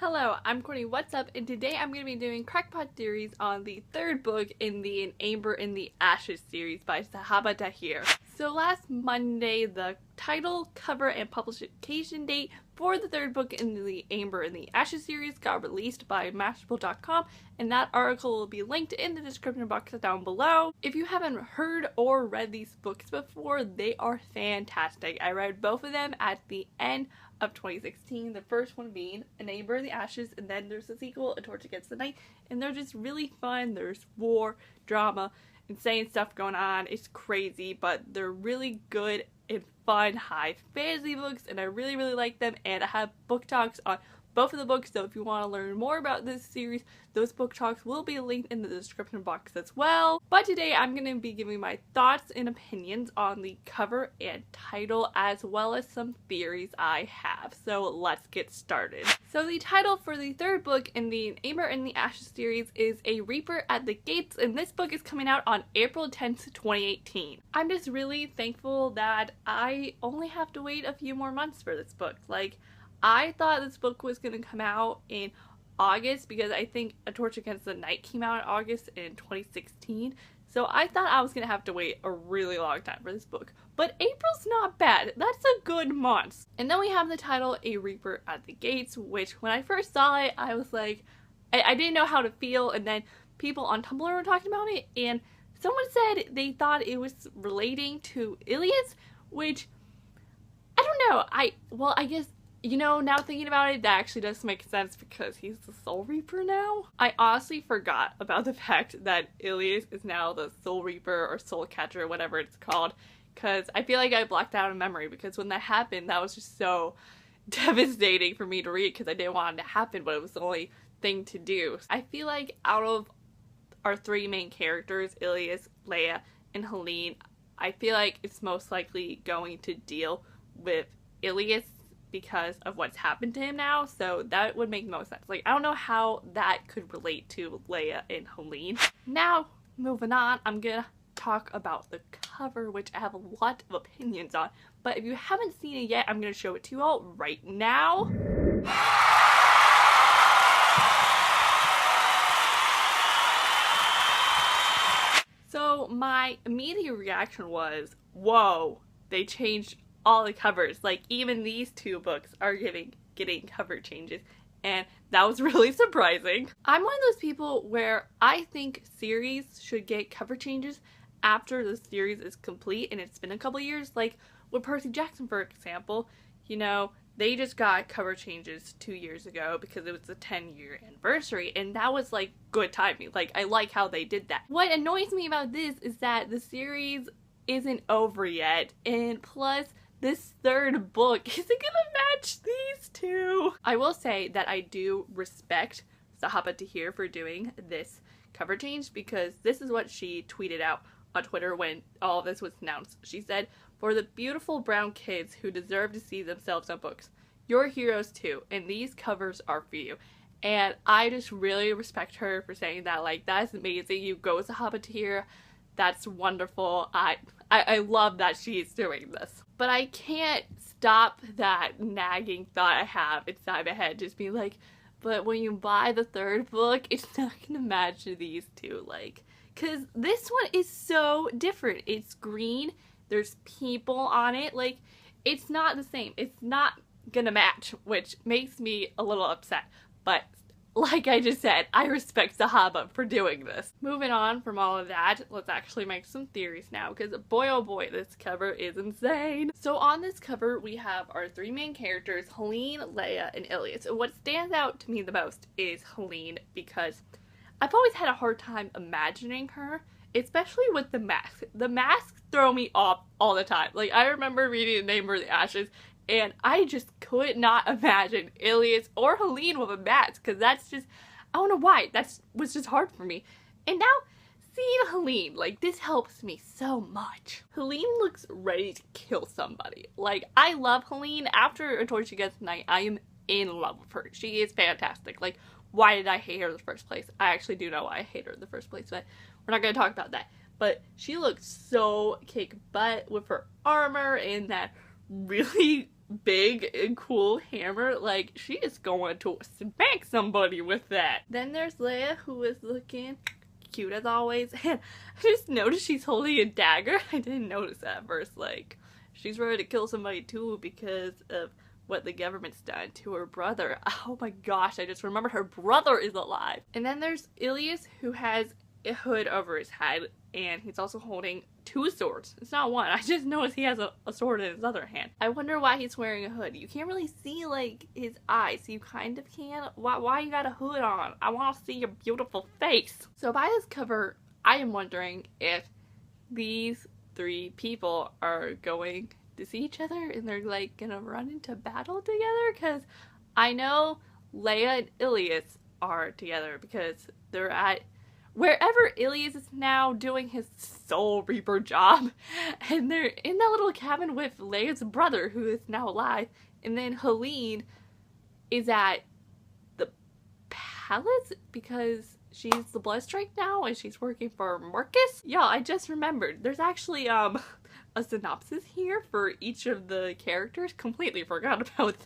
Hello, I'm Courtney, what's up? And today I'm going to be doing Crackpot theories on the third book in the An Ember in the Ashes series by Sahaba Tahir. So last Monday, the title, cover, and publication date for the third book in the Amber in the Ashes series got released by Mashable.com, and that article will be linked in the description box down below. If you haven't heard or read these books before, they are fantastic. I read both of them at the end of 2016, the first one being An Ember in the Ashes, and then there's a sequel, A Torch Against the Night, and they're just really fun. There's war, drama, insane stuff going on. It's crazy, but they're really good and fun high fantasy books, and I really like them, and I have book talks on both of the books, so if you want to learn more about this series, those book talks will be linked in the description box as well. But today I'm going to be giving my thoughts and opinions on the cover and title, as well as some theories I have. So let's get started. So the title for the third book in the Amber in the Ashes series is A Reaper at the Gates, and this book is coming out on April 10th, 2018. I'm just really thankful that I only have to wait a few more months for this book. Like, I thought this book was going to come out in August because I think A Torch Against the Night came out in August in 2016. So I thought I was going to have to wait a really long time for this book. But April's not bad. That's a good month. And then we have the title A Reaper at the Gates, which when I first saw it, I was like, I didn't know how to feel. And then people on Tumblr were talking about it, and someone said they thought it was relating to Ilias, which I don't know. I guess, you know, now thinking about it, that actually does make sense because he's the Soul Reaper now. I honestly forgot about the fact that Ilias is now the Soul Reaper or Soul Catcher, whatever it's called, because I feel like I blocked out a memory, because when that happened, that was just so devastating for me to read because I didn't want it to happen, but it was the only thing to do. I feel like out of our three main characters, Ilias, Leia, and Helene, I feel like it's most likely going to deal with Ilias because of what's happened to him now, so that would make most sense. Like, I don't know how that could relate to Leia and Helene. Now, moving on, I'm gonna talk about the cover, which I have a lot of opinions on, but if you haven't seen it yet, I'm gonna show it to you all right now. So my immediate reaction was, whoa, they changed all the covers. Like, even these two books are getting cover changes, and that was really surprising. I'm one of those people where I think series should get cover changes after the series is complete and it's been a couple years. Like with Percy Jackson, for example, you know, they just got cover changes 2 years ago because it was the 10-year anniversary, and that was like good timing. Like, I like how they did that. What annoys me about this is that the series isn't over yet, and plus this third book isn't gonna match these two. I will say that I do respect Sahaba Tahir for doing this cover change, because this is what she tweeted out on Twitter when all of this was announced. She said, "For the beautiful brown kids who deserve to see themselves on books, you're heroes too, and these covers are for you." And I just really respect her for saying that. Like, that's amazing. You go Sahaba Tahir. That's wonderful. I love that she's doing this. But I can't stop that nagging thought I have inside my head, just being like, but when you buy the third book, it's not gonna match these two. Like, cause this one is so different. It's green, there's people on it, like, it's not the same. It's not gonna match, which makes me a little upset. But like I just said, I respect Sahaba for doing this. Moving on from all of that, let's actually make some theories now, because boy oh boy, this cover is insane. So on this cover, we have our three main characters, Helene, Leia, and Ilias. And what stands out to me the most is Helene, because I've always had a hard time imagining her, especially with the mask. The masks throw me off all the time. Like, I remember reading The Name of the Ashes, and I just could not imagine Ilias or Helene with a mask, because that's just, I don't know why, that was just hard for me. And now, seeing Helene, like, this helps me so much. Helene looks ready to kill somebody. Like, I love Helene. After A Torch Against the Night, I am in love with her. She is fantastic. Like, why did I hate her in the first place? I actually do know why I hate her in the first place, but we're not going to talk about that. But she looks so kick butt with her armor and that really big and cool hammer. Like, she is going to smack somebody with that. Then there's Leia, who is looking cute as always, and I just noticed she's holding a dagger. I didn't notice that at first. Like, she's ready to kill somebody too because of what the government's done to her brother. Oh my gosh, I just remembered her brother is alive. And then there's Ilias, who has a hood over his head, and he's also holding two swords. It's not one. I just noticed he has a sword in his other hand. I wonder why he's wearing a hood. You can't really see, like, his eyes. You kind of can. Why you got a hood on? I want to see your beautiful face. So by this cover, I am wondering if these three people are going to see each other and they're, like, gonna run into battle together, because I know Leia and Ilias are together because they're at wherever Ilias is now doing his Soul Reaper job, and they're in that little cabin with Leia's brother, who is now alive, and then Helene is at the palace because she's the Bloodstrike now and she's working for Marcus. Yeah, I just remembered. There's actually a synopsis here for each of the characters. Completely forgot about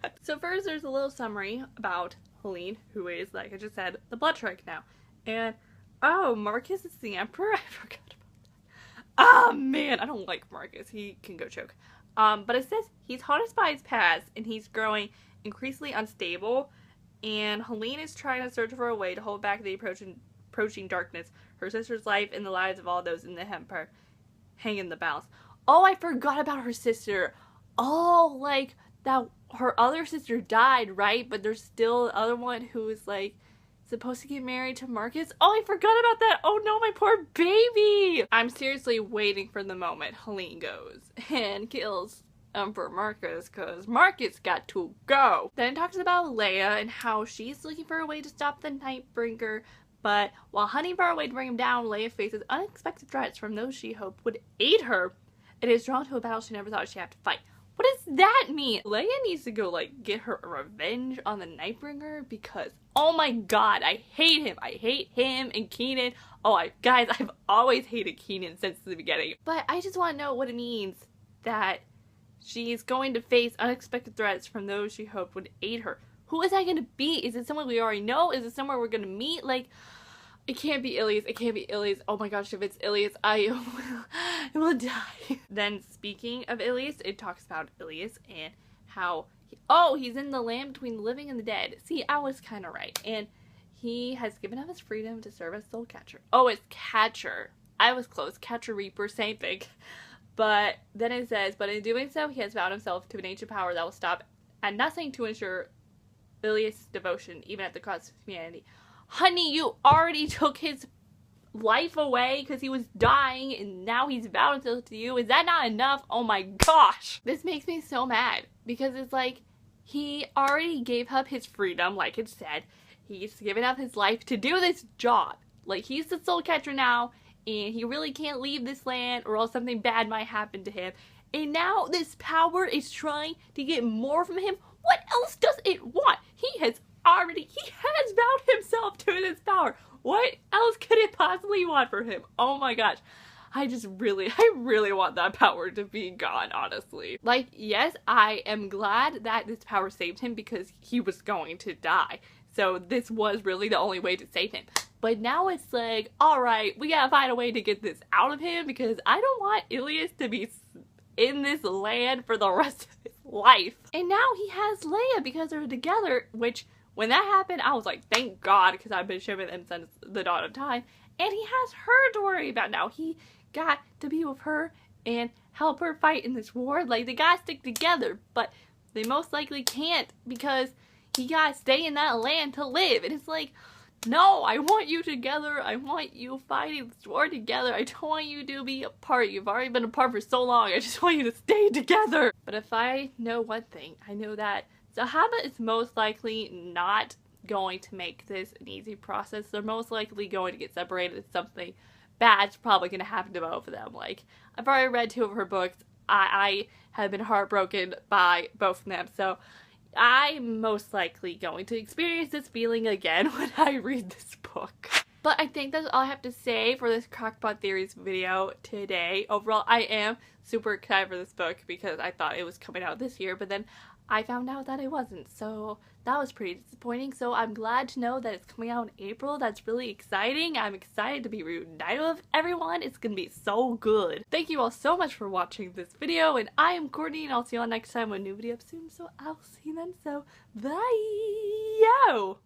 that. So first there's a little summary about Helene, who is, like I just said, the Bloodstrike now. And oh, Marcus is the Emperor? I forgot about that. Oh man, I don't like Marcus. He can go choke. But it says he's haunted by his past and he's growing increasingly unstable, and Helene is trying to search for a way to hold back the approaching darkness. Her sister's life and the lives of all those in the Empire hang in the balance. Oh, I forgot about her sister. Oh, like that her other sister died, right? But there's still the other one who is, like, supposed to get married to Marcus. Oh, I forgot about that. Oh no, my poor baby. I'm seriously waiting for the moment Helene goes and kills Emperor Marcus, because Marcus got to go. Then it talks about Leia and how she's looking for a way to stop the Nightbringer, but while hunting for a way to bring him down, Leia faces unexpected threats from those she hoped would aid her and is drawn to a battle she never thought she'd have to fight. What does that mean? Leia needs to go, like, get her revenge on the Nightbringer, because oh my god, I hate him. I hate him and Keenan. Oh, guys, I've always hated Keenan since the beginning. But I just want to know what it means that she's going to face unexpected threats from those she hoped would aid her. Who is that going to be? Is it someone we already know? Is it someone we're going to meet? Like, it can't be Ilias. It can't be Ilias. Oh my gosh, if it's Ilias, I will die. Then, speaking of Ilias, it talks about Ilias and how, he's in the land between the living and the dead. See, I was kind of right. And he has given up his freedom to serve as Soul Catcher. Oh, it's Catcher. I was close. Catcher Reaper, same thing. But then it says, but in doing so, he has vowed himself to an ancient power that will stop at nothing to ensure Ilias' devotion, even at the cost of humanity. Honey, you already took his life away because he was dying, and now he's vowed himself to you. Is that not enough? Oh my gosh. This makes me so mad, because it's like, he already gave up his freedom, like it said. He's given up his life to do this job. Like, he's the Soul Catcher now, and he really can't leave this land or else something bad might happen to him. And now this power is trying to get more from him. What else does it want? He has vowed himself to this power. What else could it possibly want for him? Oh my gosh. I really want that power to be gone, honestly. Like, yes, I am glad that this power saved him because he was going to die. So this was really the only way to save him. But now it's like, alright, we gotta find a way to get this out of him, because I don't want Ilias to be in this land for the rest of his life. And now he has Leia because they're together, which, when that happened, I was like, thank God, because I've been shipping them since the dawn of time. And he has her to worry about now. He got to be with her and help her fight in this war. Like, they gotta stick together, but they most likely can't, because he gotta stay in that land to live. And it's like, no, I want you together. I want you fighting this war together. I don't want you to be apart. You've already been apart for so long. I just want you to stay together. But if I know one thing, I know that Zahaba is most likely not going to make this an easy process. They're most likely going to get separated, and something bad's probably going to happen to both of them. Like, I've already read 2 of her books. I have been heartbroken by both of them, so I'm most likely going to experience this feeling again when I read this book. But I think that's all I have to say for this Crackpot Theories video today. Overall, I am super excited for this book because I thought it was coming out this year, but then I found out that it wasn't, so that was pretty disappointing. So I'm glad to know that it's coming out in April. That's really exciting. I'm excited to be reunited with everyone. It's gonna be so good. Thank you all so much for watching this video, and I am Courtney, and I'll see you all next time with a new video soon, so I'll see you then. So bye! Yo!